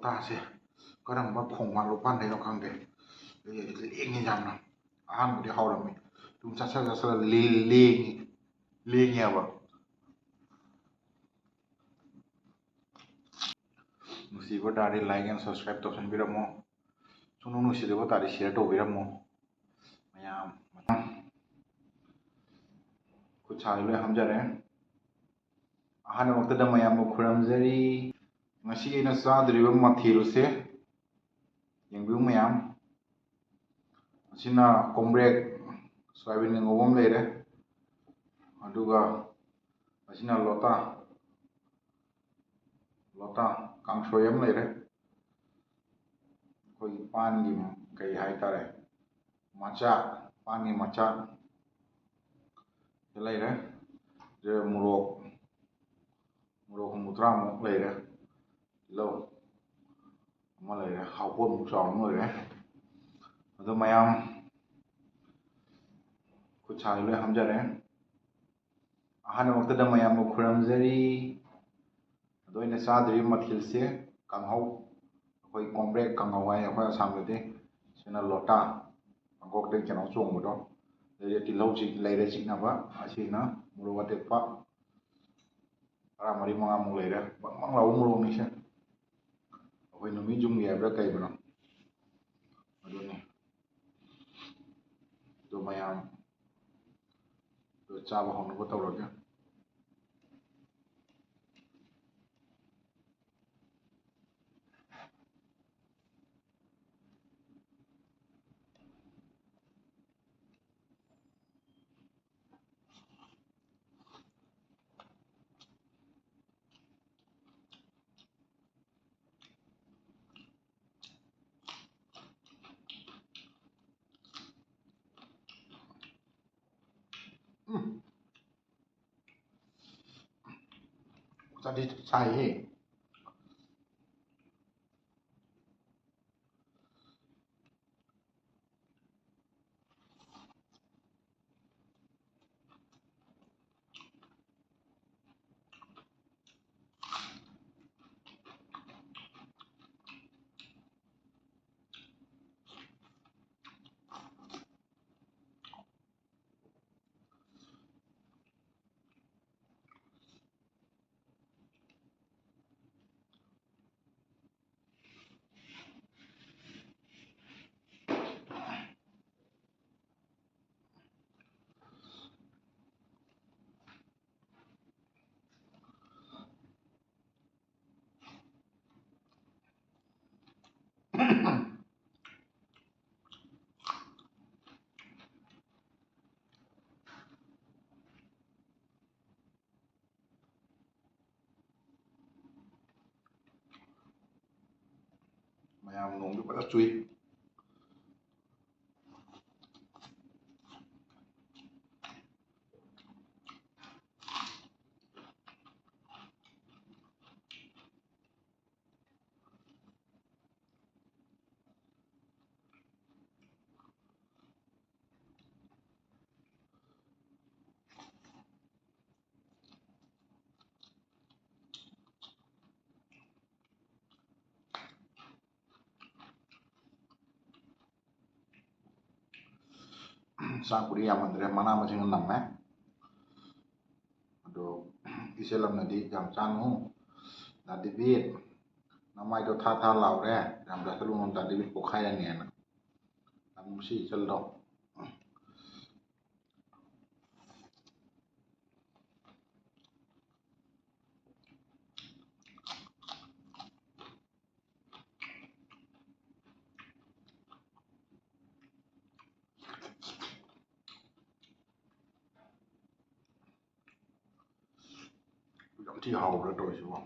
ꯂꯣꯇꯥꯁꯦ ꯀꯔꯝꯕ ꯈꯣꯡꯕꯥꯟ ꯂꯣꯛꯄꯥꯟꯗꯩꯅꯣ ꯈꯪꯗꯦ ꯂꯦꯡꯉꯤ ꯌꯥꯝꯅ ꯑꯍꯥꯟꯕꯗꯤ ꯍꯧꯔꯝꯃꯤ ꯑꯗꯨꯝ ꯆꯠꯁꯜꯂ ꯂꯦꯡꯉꯦꯕ ꯅꯨꯡꯁꯤꯕ ꯇꯥꯔꯗꯤ ꯂꯥꯏꯛ ꯑꯦꯟ ꯁꯕꯁꯀ꯭ꯔꯥꯏꯕ ꯇꯧꯁꯟꯕꯤꯔꯝꯃꯣ ꯁꯨꯡꯅꯨꯡ ꯅꯨꯡꯁꯤꯗꯕ ꯇꯥꯔꯗꯤ ꯁꯤꯌꯔ ꯇꯧꯕꯤꯔꯝꯃꯣ ꯃꯌꯥꯝ ꯈꯨꯠ ꯁꯥꯁꯦ ꯂꯣꯏ ꯍꯥꯝꯖꯔꯦ ꯑꯍꯥꯟꯕꯃꯛꯇꯗ ꯃꯌꯥꯝꯕꯨ ꯈꯨꯔꯨꯝꯖꯔꯤ ꯉꯁꯤ ꯑꯩꯅ ꯆꯥꯗꯣꯔꯤꯕ ꯃꯊꯦꯜꯁꯦ ꯌꯦꯡꯕꯤꯌꯨ ꯃꯌꯥꯝ ꯑꯁꯤꯅ ꯀꯣꯝꯕ꯭ꯔꯦꯛ ꯁꯣꯌꯥꯕꯤꯟ ꯉꯧꯕ ꯑꯃ ꯂꯩꯔꯦ ꯑꯗꯨꯒ ꯑꯁꯤꯅ ꯂꯣꯇꯥ ꯀꯥꯡꯁꯣꯏ ꯑꯃ ꯂꯩꯔꯦ ꯑꯩꯈꯣꯏꯒꯤ ꯄꯥꯟꯒꯤ ꯀꯩ ꯍꯥꯏꯇꯥꯔꯦ ꯃꯆꯥ ꯄꯥꯟꯒꯤ ꯃꯆꯥ ꯂꯩꯔꯦ ꯃꯣꯔꯣꯛ 30-40 ꯂꯩꯔꯦ ꯇꯤꯜꯍꯧ ꯑꯃ ꯂꯩꯔꯦ ꯍꯥꯎꯄꯣꯠꯃꯨꯛ ꯆꯥꯎꯕ ꯑꯃ ꯂꯩꯔꯦ ꯑꯗꯣ ꯃꯌꯥꯝ ꯈꯨꯠ ꯁꯥꯁꯦ ꯂꯣꯏ ꯍꯥꯝꯖꯔꯦ ꯑꯍꯥꯟꯕꯃꯛꯇꯗ ꯃꯌꯥꯝꯕꯨ ꯈꯨꯔꯨꯝꯖꯔꯤ ꯑꯗꯣ ꯑꯩꯅ ꯆꯥꯗꯣꯔꯤꯕ ꯃꯊꯦꯜꯁꯦ ꯀꯥꯡꯍꯧ ꯑꯩꯈꯣꯏ ꯀꯣꯝꯕ꯭ꯔꯦꯛ ꯀꯥꯡꯍꯧ ꯍꯥꯏ ꯑꯩꯈꯣꯏ ꯑꯁꯥꯝꯗꯗꯤ ꯁꯤꯅ ꯂꯣꯇꯥ ꯃꯀꯣꯛꯇꯩ ꯀꯩꯅꯣ ꯆꯣꯡꯕꯗꯣ ꯇꯤꯜꯍꯧ ꯂꯩꯔꯦ ꯆꯤꯛꯅꯕ ꯑꯁꯤꯅ ꯃꯣꯔꯣꯛ ꯑꯇꯦꯛꯄ 3-4-5 ꯂꯩꯔꯦ ꯕꯪ ꯂꯥꯎꯕ ꯃꯣꯔꯣꯛꯅꯤꯁꯦ ꯑꯩꯈꯣই ꯅꯨꯃꯤꯠ ꯌꯨꯡꯒꯤ ꯍꯥꯏꯕ꯭ꯔꯥ ꯀꯩꯕꯅꯣ ꯑꯗꯨꯅꯤ ꯑꯗꯨ ꯃꯌꯥꯝ ꯆꯥꯕ ꯍꯧꯅꯕ ꯇꯧꯔꯒꯦ ꯆꯥꯗꯤ ꯆꯥꯏꯍꯦ ꯃꯌꯥꯝ ꯅꯣꯡꯗꯤ ꯐꯖꯅ ꯆꯨꯏ ꯆꯥꯛꯄꯨꯗꯤ ꯌꯥꯝꯃꯟꯗ꯭ꯔꯦ ꯃꯅꯥ ꯃꯁꯤꯡꯅ ꯅꯝꯃꯦ ꯑꯗꯣ ꯏꯆꯦꯜ ꯑꯃꯅꯗꯤ ꯌꯥꯝ ꯆꯥꯅꯨ ꯗꯥꯗꯤꯕꯤꯠ ꯅꯃꯥꯏꯗꯣ ꯊꯥ ꯂꯥꯎꯔꯦ ꯌꯥꯝ ꯆꯥꯁꯤꯜꯂꯨꯅꯨ ꯗꯥꯗꯤꯕꯤꯠ ꯄꯣꯛꯈꯥꯏꯔꯅꯤꯅ ꯌꯥꯝ ꯅꯨꯡꯁꯤ ꯏꯆꯜꯗꯣ ꯌꯥꯝ ꯊꯤ ꯍꯥꯎꯕ꯭ꯔꯥ ꯇꯧꯔꯤꯁꯤꯕꯣ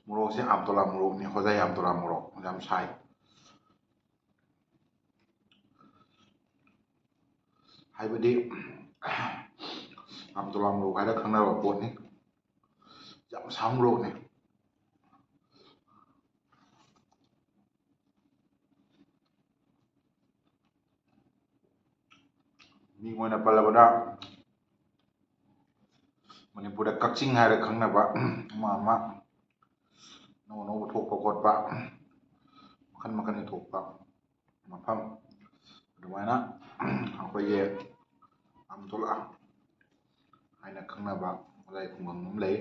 ꯃꯣꯔꯣꯛꯁꯦ ꯑꯝꯇꯣꯂꯥ ꯃꯣꯔꯣꯛꯅꯤ ꯍꯣꯖꯥꯏ ꯑꯝꯇꯣꯂꯥ ꯃꯣꯔꯣꯛ ꯌꯥꯝ ꯁꯥꯏ ꯍꯥꯏꯕꯗꯤ ꯑꯝꯇꯣꯂꯥ ꯃꯣꯔꯣꯛ ꯍꯥꯏꯔ ꯈꯪꯅꯕ ꯄꯣꯠꯅꯤ ꯌꯥꯝ ꯁꯥꯕ ꯃꯣꯔꯣꯛꯅꯤ ꯃꯤꯡ ꯑꯣꯏꯅ ꯄꯜꯂꯕꯗ ꯃꯅꯤꯄꯨꯔꯗ ꯀꯛꯆꯤꯡ ꯍꯥꯏꯔ ꯈꯪꯅꯕ ꯑꯃ ꯑꯅꯧ ꯑꯅꯧꯕ ꯊꯣꯛꯄ ꯈꯣꯠꯄ ꯃꯈꯜ ꯃꯈꯜꯒꯤ ꯊꯣꯛꯄ ꯃꯐꯝ ꯑꯗꯨꯃꯥꯏꯅ ꯑꯩꯈꯣꯏꯒꯤ ꯑꯝꯇꯣꯂꯥ ꯍꯥꯏꯅ ꯈꯪꯅꯕ ꯍꯣꯖꯥꯏ ꯈꯨꯡꯒꯪ ꯑꯃ ꯂꯩ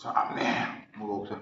ꯁꯥꯕꯅꯦ ꯃꯣꯔꯣꯛꯁꯦ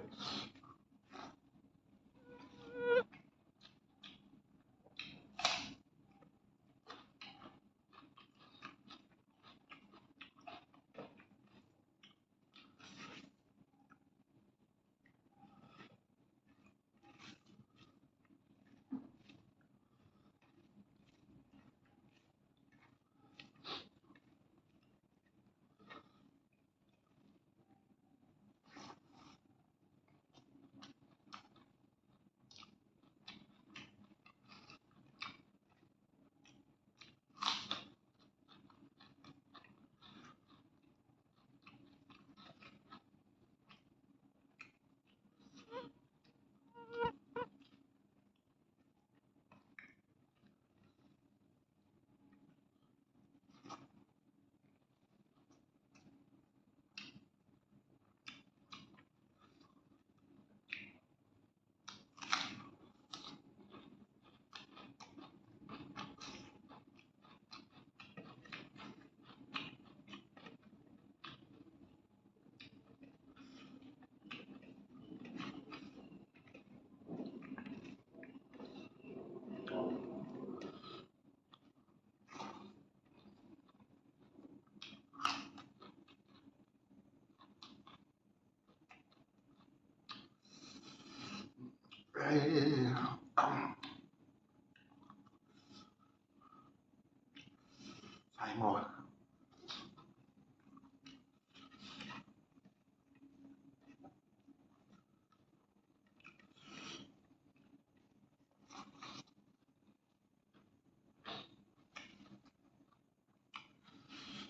ꯁꯥꯏ ꯃꯣꯔꯣꯛ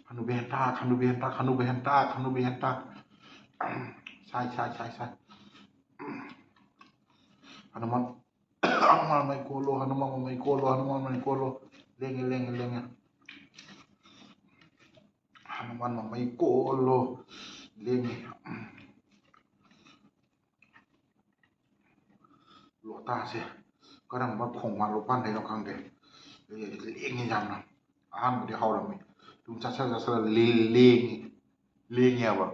ꯍꯅꯨꯕꯤ ꯍꯦꯟꯇꯥꯛ ꯁꯥꯏ ꯍꯅꯨꯃꯥꯟ ꯍꯅꯨꯃꯥꯟ ꯃꯃꯩ ꯀꯣꯜꯂꯣ ꯂꯦꯡꯉꯦ ꯍꯅꯨꯃꯥꯟ ꯃꯃꯩ ꯀꯣꯜꯂꯣ ꯂꯦꯡꯉꯦ ꯂꯣꯇꯥꯁꯦ ꯀꯔꯝꯕ ꯈꯣꯡꯕꯥꯟ ꯂꯣꯛꯄꯥꯟꯗꯩꯅꯣ ꯈꯪꯗꯦ ꯂꯦꯡꯉꯤ ꯌꯥꯝꯅ ꯑꯍꯥꯟꯕꯗꯤ ꯍꯧꯔꯝꯃꯤ ꯑꯗꯨꯝ ꯆꯠꯁꯜꯂ ꯂꯦꯡꯉꯦꯕ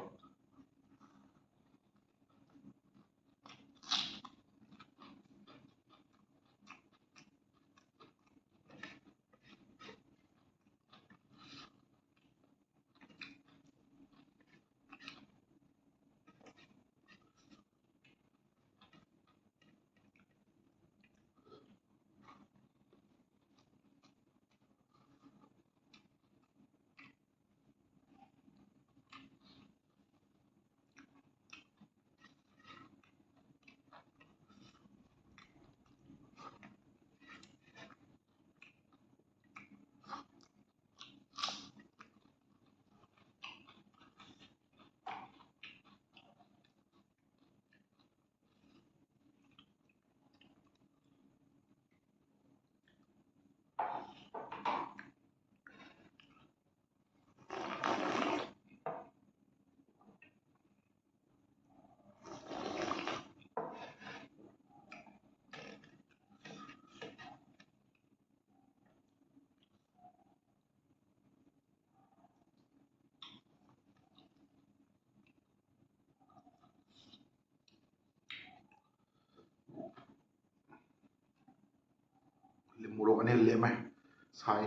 ꯁꯥꯏ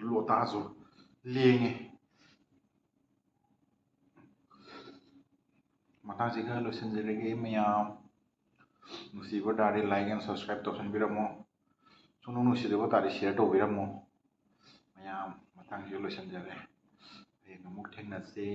ꯂꯣꯇꯥꯁꯨ ꯂꯦꯡꯉꯦ ꯃꯇꯥꯡꯁꯤ ꯈꯔ ꯂꯣꯏꯁꯤꯟꯖꯔꯒꯦ ꯃꯌꯥꯝ ꯅꯨꯡꯁꯤꯕ ꯇꯥꯔꯗꯤ ꯂꯥꯏꯛ ꯑꯦꯟ ꯁꯕꯁꯀ꯭ꯔꯥꯏꯕ ꯇꯧꯁꯟꯕꯤꯔꯝꯃꯣ ꯁꯨꯡꯅꯨꯡ ꯅꯨꯡꯁꯤꯗꯕ ꯇꯥꯔꯗꯤ ꯁꯤꯌꯔ ꯇꯧꯕꯤꯔꯝꯃꯣ ꯃꯌꯥꯝ ꯃꯇꯥꯡꯁꯤ ꯂꯣꯏꯁꯤꯟꯖꯔꯦ ꯍꯌꯦꯡ ꯑꯃꯨꯛ ꯊꯦꯡꯅꯁꯤ